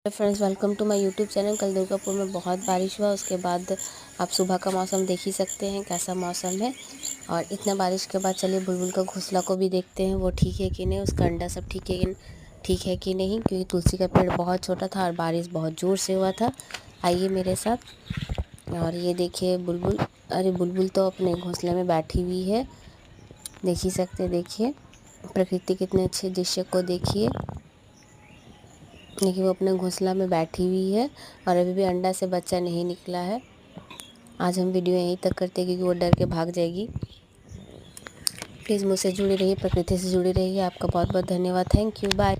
Friends, welcome to my YouTube channel. कल दुर्गापुर में बहुत बारिश हुआ। उसके बाद आप सुबह का मौसम देख ही सकते हैं कैसा मौसम है। और इतना बारिश के बाद चलिए बुलबुल का घोंसला को भी देखते हैं, वो ठीक है कि नहीं, उसका अंडा सब ठीक है कि नहीं, क्योंकि तुलसी का पेड़ बहुत छोटा था और बारिश बहुत ज़ोर से हुआ था। आइए मेरे साथ। और ये देखिए बुलबुल, अरे बुलबुल तो अपने घोंसले में बैठी हुई है, देख ही सकते। देखिए प्रकृति कितने अच्छे दृश्य को देखिए। देखिए वो अपने घोंसला में बैठी हुई है और अभी भी अंडा से बच्चा नहीं निकला है। आज हम वीडियो यहीं तक करते हैं क्योंकि वो डर के भाग जाएगी। प्लीज़ मुझसे जुड़े रहिए, प्रकृति से जुड़े रहिए। आपका बहुत बहुत धन्यवाद। Thank you, bye.